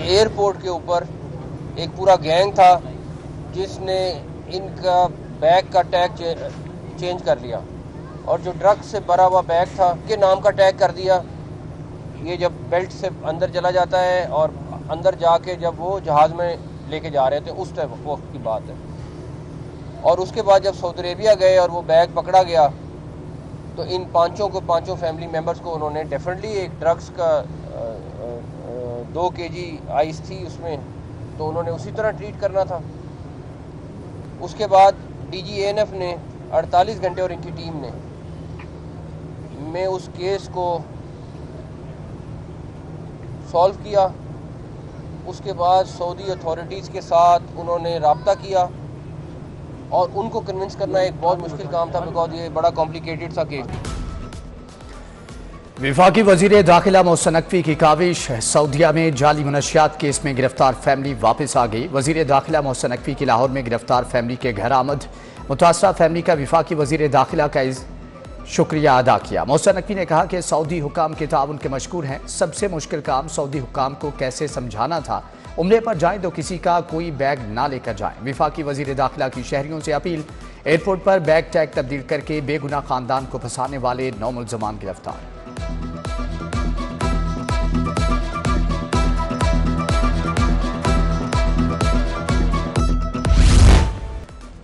Airport के ऊपर एक पूरा गैंग था जिसने इनका बैग का टैग चेंज कर लिया और जो ड्रग्स से भरा हुआ बैग था के नाम का टैग कर दिया। ये जब बेल्ट से अंदर चला जाता है और अंदर जाके जब वो जहाज़ में लेके जा रहे थे उस टाइम वक्त की बात है। और उसके बाद जब सऊदी अरेबिया गए और वो बैग पकड़ा गया तो इन पांचों फैमिली मेम्बर्स को उन्होंने डेफिनेटली एक ड्रग्स का 2 kg आइस थी उसमें, तो उन्होंने उसी तरह ट्रीट करना था। उसके बाद DGANF ने 48 घंटे और इनकी टीम ने में उस केस को सॉल्व किया। उसके बाद सऊदी अथॉरिटीज़ के साथ उन्होंने रब्ता किया और उनको कन्विंस करना एक बहुत मुश्किल काम था बिकॉज ये बड़ा कॉम्प्लिकेटेड सा केस। वफाकी वजीर दाखिला मोहसिन नकवी की काविश, सऊदीया में जाली मनशियात केस में गिरफ्तार फैमिली वापस आ गई। वजीर दाखिला मोहसिन नकवी की लाहौर में गिरफ्तार फैमिली के घर आमद। मुतासरा फैमिली का वफाकी वजीर दाखिला का शुक्रिया अदा किया। मोहसिन नकवी ने कहा कि सऊदी हुकाम के ताउन के मशकूर हैं। सबसे मुश्किल काम सऊदी हुकाम को कैसे समझाना था। उम्रे पर जाएं तो किसी का कोई बैग ना लेकर जाएं। वफाकी वजीर दाखिला की शहरियों से अपील, एयरपोर्ट पर बैग टैग तब्दील करके बेगुनाह खानदान को फंसाने वाले 9 मुल्ज़मान गिरफ्तार।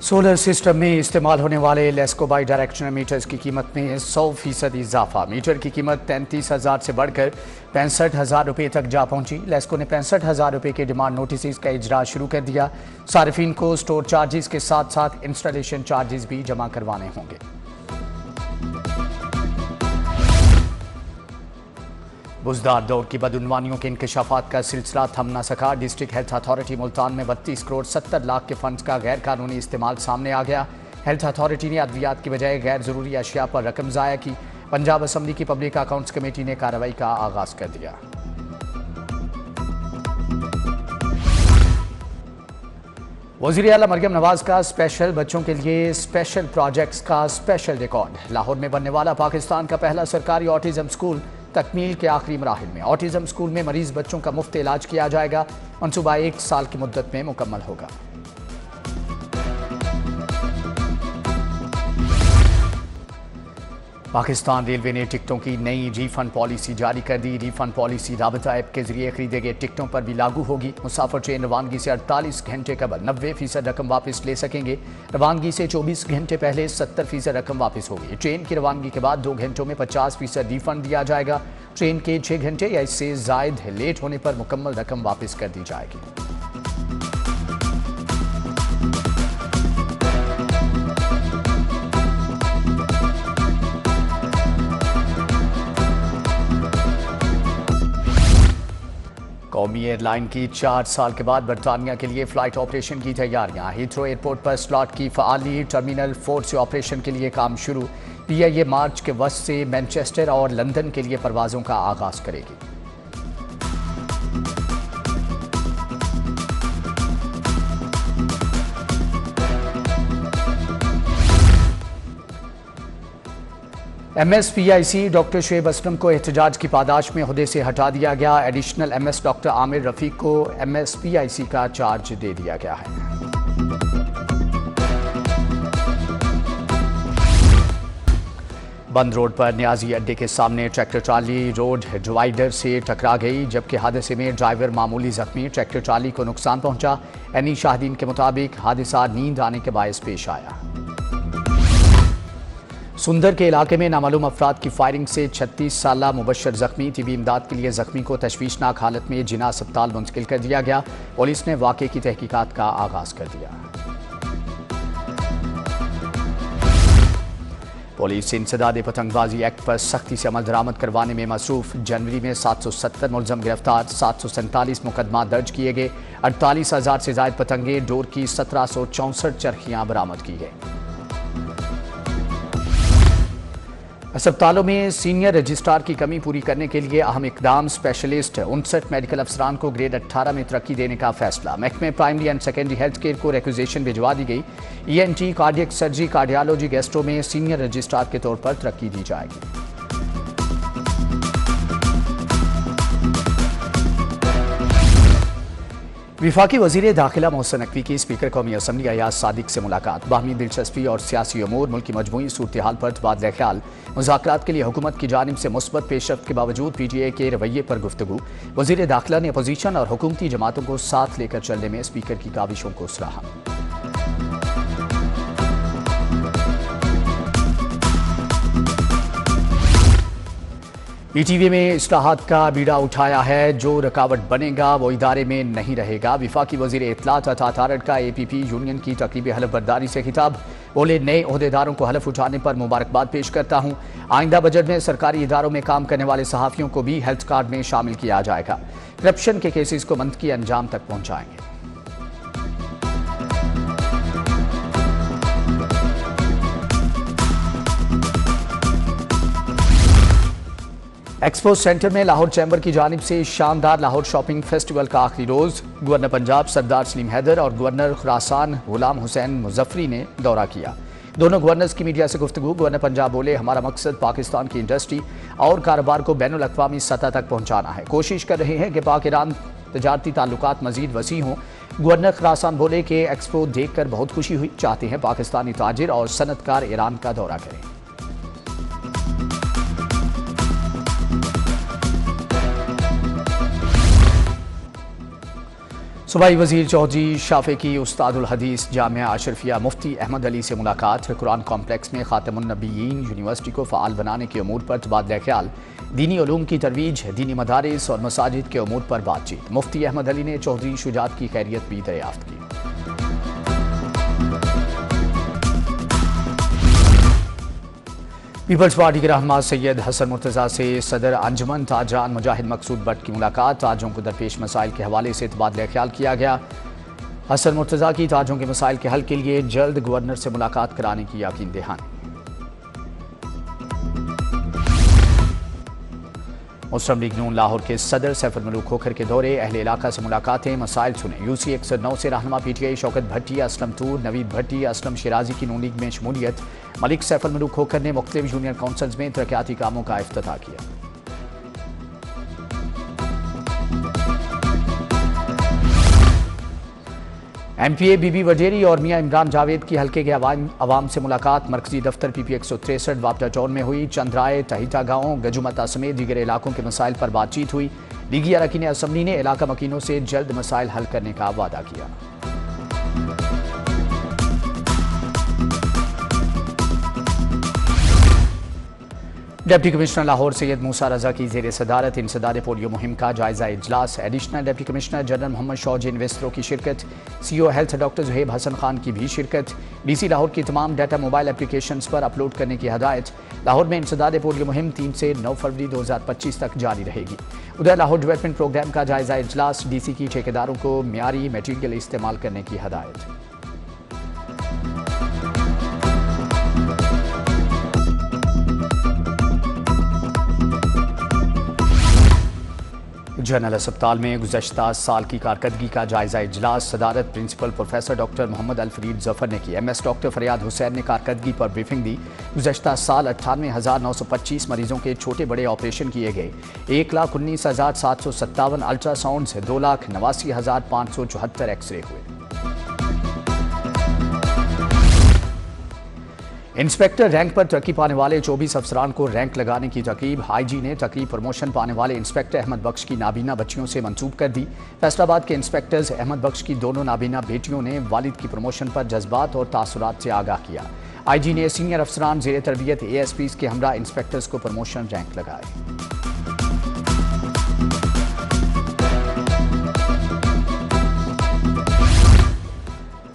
सोलर सिस्टम में इस्तेमाल होने वाले लेस्को बाई डायरेक्शनल मीटर्स की कीमत में 100% इजाफा। मीटर की कीमत 33,000 से बढ़कर 65,000 रुपये तक जा पहुंची। लेस्को ने 65,000 रुपये के डिमांड नोटिस का इजरा शुरू कर दिया। सार्फिन को स्टोर चार्जेस के साथ साथ इंस्टॉलेशन चार्जेस भी जमा करवाने होंगे। बुजदार दौर की बदउनवानियों के इंकशाफात का सिलसिला थम न सका। डिस्ट्रिक्ट हेल्थ अथॉरिटी मुल्तान में 32 करोड़ 70 लाख के फंड्स का गैर कानूनी इस्तेमाल सामने आ गया। हेल्थ अथॉरिटी ने अद्वियात की बजाय गैर जरूरी अशिया पर रकम ज़ाया की। पंजाब असम्बली की पब्लिक अकाउंट्स कमेटी ने कार्रवाई का आगाज कर दिया। वज़ीर आला मरियम नवाज का स्पेशल बच्चों के लिए स्पेशल प्रोजेक्ट्स का स्पेशल रिकॉर्ड। लाहौर में बनने वाला पाकिस्तान का पहला सरकारी ऑटिज्म स्कूल तकमील के आखिरी मराहिल में। ऑटिज्म स्कूल में मरीज बच्चों का मुफ्त इलाज किया जाएगा। मनसूबा 1 साल की मुद्दत में मुकम्मल होगा। पाकिस्तान रेलवे ने टिकटों की नई रिफंड पॉलिसी जारी कर दी। रिफंड पॉलिसी राबता ऐप के जरिए खरीदे गए टिकटों पर भी लागू होगी। मुसाफिर ट्रेन रवानगी से 48 घंटे कबल 90% रकम वापस ले सकेंगे। रवानगी से 24 घंटे पहले 70% रकम वापस होगी। ट्रेन की रवानगी के बाद 2 घंटों में 50% रिफंड दिया जाएगा। ट्रेन के 6 घंटे या इससे जायद लेट होने पर मुकम्मल रकम वापस कर दी जाएगी। कौमी एयरलाइन की 4 साल के बाद बरतानिया के लिए फ़्लाइट ऑपरेशन की तैयारियां। हीथ्रो एयरपोर्ट पर स्लॉट की फ़आली। टर्मिनल 4 से ऑपरेशन के लिए काम शुरू। PIA मार्च के वस्त से मैनचेस्टर और लंदन के लिए परवाज़ों का आगाज़ करेगी। MSPIC डॉक्टर शुएब असलम को एहतजाज की पादाश में ओहदे से हटा दिया गया। एडिशनल MS डॉक्टर आमिर रफ़ीक को MSPIC का चार्ज दे दिया गया है। बंद रोड पर न्याजी अड्डे के सामने ट्रैक्टर ट्राली रोड डिवाइडर से टकरा गई, जबकि हादसे में ड्राइवर मामूली जख्मी। ट्रैक्टर ट्राली को नुकसान पहुंचा। एनी शाहिदीन के मुताबिक हादसा नींद आने के बायस पेश आया। सुंदर के इलाके में नामालूम अफराद की फायरिंग से 36 साला मुबशर जख्मी। तिबी इमदाद के लिए जख्मी को तशवीशनाक हालत में जिना अस्पताल मुंतकिल कर दिया गया। पुलिस ने वाक़े की तहकीकात का आगाज़ कर दिया। पुलिस इंसदाद पतंगबाजी एक्ट पर सख्ती से अमल दरामद करवाने में मसरूफ। जनवरी में 770 मुलजम गिरफ्तार, 747 मुकदमा दर्ज किए गए। 48,000 से ज़ायद पतंगे डोर की 1764 चरखियाँ बरामद की गई। अस्पतालों में सीनियर रजिस्ट्रार की कमी पूरी करने के लिए अहम इकदाम। स्पेशलिस्ट 59 मेडिकल अफसरान को ग्रेड 18 में तरक्की देने का फैसला। महकमे primary and secondary health care को रिक्वेजिशन भिजवा दी गई। ENT, cardiac surgery, cardiology, gastro में सीनियर रजिस्ट्रार के तौर पर तरक्की दी जाएगी। विफाकी वजीर दाखिला मोहसिन नकवी की स्पीकर कौमी असम्बली अयाज सादिक से मुलाकात। बाहमी दिलचस्पी और सियासी अमूर, मुल्क की मजमूई सूरत हाल पर तबादला ख्याल। मुज़ाकरात के लिए हुकूमत की जानिब से मुस्बत पेशरफ्त के बावजूद PTI के रवैये पर गुफ्तगू। वजीर दाखिला ने अपोजिशन और हुकूमती जमातों को साथ लेकर चलने में स्पीकर की काविशों को सराहा। ETV में इस्लाहात का बीड़ा उठाया है, जो रुकावट बनेगा वो इदारे में नहीं रहेगा। विफाकी वजीर इत्तलात अतात आरड का APP यूनियन की तकरीबी हलफ बर्दारी से खिताब। बोले, नए ओहदेदारों को हलफ उठाने पर मुबारकबाद पेश करता हूँ। आइंदा बजट में सरकारी इदारों में काम करने वाले सहाफ़ियों को भी हेल्थ कार्ड में शामिल किया जाएगा। करप्शन के केसेस को मंतकी अंजाम तक पहुँचाएंगे। एक्सपो सेंटर में लाहौर चैम्बर की जानिब से शानदार लाहौर शॉपिंग फेस्टिवल का आखिरी रोज गवर्नर पंजाब सरदार सलीम हैदर और गवर्नर खुरासान गुलाम हुसैन मुजफ्फरी ने दौरा किया। दोनों गवर्नर्स की मीडिया से गुफ्तगू। गवर्नर पंजाब बोले, हमारा मकसद पाकिस्तान की इंडस्ट्री और कारोबार को बैनुल अक़वामी सतह तक पहुँचाना है। कोशिश कर रहे हैं कि पाक ईरान तजारती ताल्लुकात मजीद वसी हों। गवर्नर खुरासान बोले कि एक्सपो देख कर बहुत खुशी हुई, चाहते हैं पाकिस्तानी ताजिर और सनतकार ईरान का दौरा करें। सूबाई वजीर चौधरी शाफे की उस्तादुल हदीस जामिया अशरफिया मुफ्ती अहमद अली से मुलाकात। कुरान कॉम्प्लेक्स में खातमुन नबीयीन यूनिवर्सिटी को फ़ाल बनाने के अमूर पर तबादला ख्याल। दीनी उलूम की तरवीज, दीनी मदारिस और मसाजिद के अमूर पर बातचीत। मुफ्ती अहमद अली ने चौधरी शुजात की खैरियत भी दरियाफ्त की। पीपल्स पार्टी के रहनुमा सैयद हसन मुर्तज़ा से सदर अंजुमन ताजरान मुजाहिद मकसूद भट्ट की मुलाकात। ताजों को दरपेश मसाइल के हवाले से तबादला ख्याल किया गया। हसन मुर्तज़ा की ताजों के मसाइल के हल के लिए जल्द गवर्नर से मुलाकात कराने की यकीन दहानी। मुस्लिम लीग नून लाहौर के सदर सैफुल मलूक खोखर के दौरे, अहले इलाका से मुलाकातें, मसाइल सुने। UC 109 से रहनुमा PTI शौकत भट्टी, असलम तूर, नवीद भट्टी, असलम शिराजी की नून लीग में शमूलियत। मलिक सैफुल मलूक खोखर ने मुख्तलिफ जूनियर काउंसिल्स में तरक्याती कामों का इफ्तिताह किया। MPA बीबी वडेरी और मियां इमरान जावेद की हल्के के अवाम से मुलाकात। मरकजी दफ्तर PP 163 वापटा टाउन में हुई। चंद्राए, तहिता गांव, गजुमता समेत दीगर इलाकों के मसाइल पर बातचीत हुई। लीगी अरकान असम्बली ने इलाका मकीनों से जल्द मसाइल हल करने का वादा किया। डिप्टी कमिश्नर लाहौर सैयद मूसा रजा की ज़ेर सदारत इंसदाद पोलियो मुहिम का जायजा इजलास। Additional deputy commissioner general Mohammad शौज इन्वेस्टरों की शिरकत। CO health doctor Zuhaib Hasan Khan की भी शिरकत। DC लाहौर की तमाम डाटा मोबाइल एप्लीकेशंस पर अपलोड करने की हदायत। लाहौर में इंसदाद पोलियो मुहिम 3 से 9 फरवरी 2025 तक जारी रहेगी। उधर लाहौर डेवलपमेंट प्रोग्राम का जायजा इजलास। DC की ठेकेदारों को मियारी मटीरियल इस्तेमाल करने की हदायत। जनरल अस्पताल में गुज़श्ता साल की कारकर्दगी का जायजा इजलास। सदारत principal professor doctor Mohammad Alfareed Zafar ने की। MS डॉक्टर फरियाद हुसैन ने कारकर्दगी पर ब्रीफिंग दी। गुज़श्ता साल 98,925 मरीजों के छोटे बड़े ऑपरेशन किए गए। 1,19,757 अल्ट्रासाउंड से 2,89,574 एक्सरे हुए। इंस्पेक्टर रैंक पर तरक्की पाने वाले 24 अफसरान को रैंक लगाने की तकरीब। IG ने तकरीब प्रमोशन पाने वाले इंस्पेक्टर अहमद बख्श की नाबीना बच्चियों से मंसूब कर दी। फैसलाबाद के इंस्पेक्टर्स अहमद बख्श की दोनों नाबीना बेटियों ने वालिद की प्रमोशन पर जज्बात और तासुरात से आगाह किया। IG ने सीनियर अफसरान ज़ेर तरबियत ASPs के हमरा इंस्पेक्टर्स को प्रमोशन रैंक लगाए।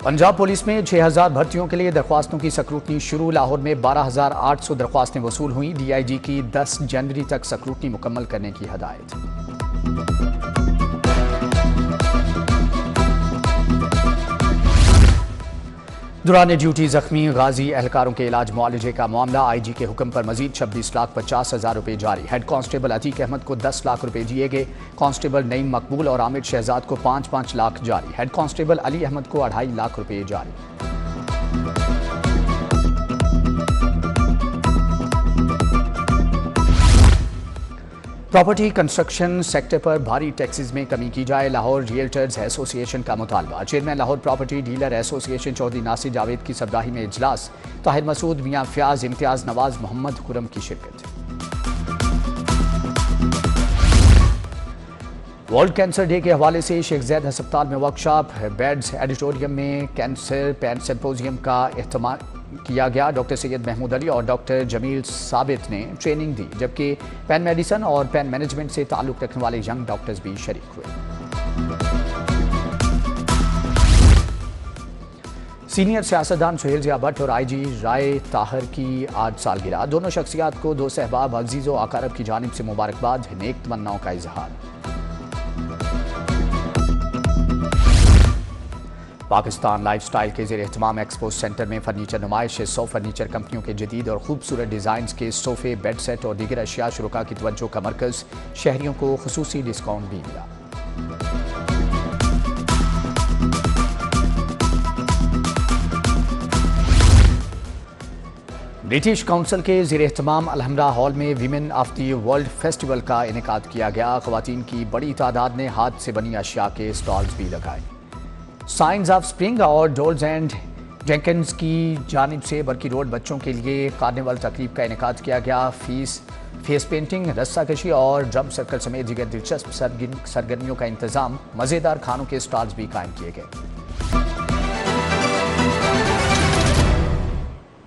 पंजाब पुलिस में 6,000 भर्तियों के लिए दरख्वास्तों की स्क्रूटनी शुरू। लाहौर में 12,800 दरख्वास्तें वसूल हुई। DIG की 10 जनवरी तक स्क्रूटनी मुकम्मल करने की हदायत। दौरान ड्यूटी जख्मी गाजी एहलकारों के इलाज मुआलजे का मामला। IG के हुक्म पर मजीद 26,50,000 रुपये जारी। हेड कांस्टेबल अतीक अहमद को 10 लाख रुपये दिए गए। कांस्टेबल नईम मकबूल और आमिर शहजाद को 5-5 लाख जारी। हेड कांस्टेबल अली अहमद को 2.5 लाख रुपये जारी। प्रॉपर्टी कंस्ट्रक्शन सेक्टर पर भारी टैक्सेस में कमी की जाए, लाहौर रियल्टर्स एसोसिएशन का मुतालबा। Chairman Lahore property dealer association Chaudhry Nasir Javed की सरबराही में इजलास, ताहिर मसूद, मियां फयाज, इम्तियाज नवाज, मोहम्मद खुरम की शिरकत। वर्ल्ड कैंसर डे के हवाले से शेख ज़ैद अस्पताल में वर्कशॉप, बेड्स एडिटोरियम में कैंसर पैन सिंपोजियम का एहतमाम किया गया। डॉक्टर सैयद महमूद अली और डॉक्टर जमील साबित ने ट्रेनिंग दी, जबकि पैन मेडिसन और पैन मैनेजमेंट से ताल्लुक़ रखने वाले यंग डॉक्टर्स भी शरीक हुए। सीनियर सियासतदान सुहेल ज़िया भट्ट और IG राय ताहर की आज सालगिरह। दोनों शख्सियात को दो सहबाब अजीज़ व अकारब की जानिब से मुबारकबाद, नेक तमन्नाओं का इजहार। पाकिस्तान लाइफस्टाइल के ज़ेर एहतमाम एक्सपो सेंटर में फर्नीचर नुमाइश, 100 फर्नीचर कंपनियों के जदीद और खूबसूरत डिज़ाइंस के सोफ़े, बेड सेट और दीगर अशिया शुरुका की तवज्जो का मरकज़। शहरियों को खुसूसी डिस्काउंट भी मिला। ब्रिटिश काउंसिल के ज़ेर एहतमाम अलहमरा हॉल में women of the world festival का इनेकाद किया गया। ख़वातीन की बड़ी तादाद ने हाथ से बनी अशिया के स्टॉल्स भी लगाए। साइंस ऑफ स्प्रिंग और डोल्स एंड जेंकिंस की जानिब से बरकी रोड बच्चों के लिए कार्निवल तकरीब का इनेकाद किया गया। फेस पेंटिंग, रस्साकशी और ड्रम सर्कल समेत दीगर दिलचस्प सरगर्मियों का इंतजाम, मज़ेदार खानों के स्टॉल्स भी कायम किए गए।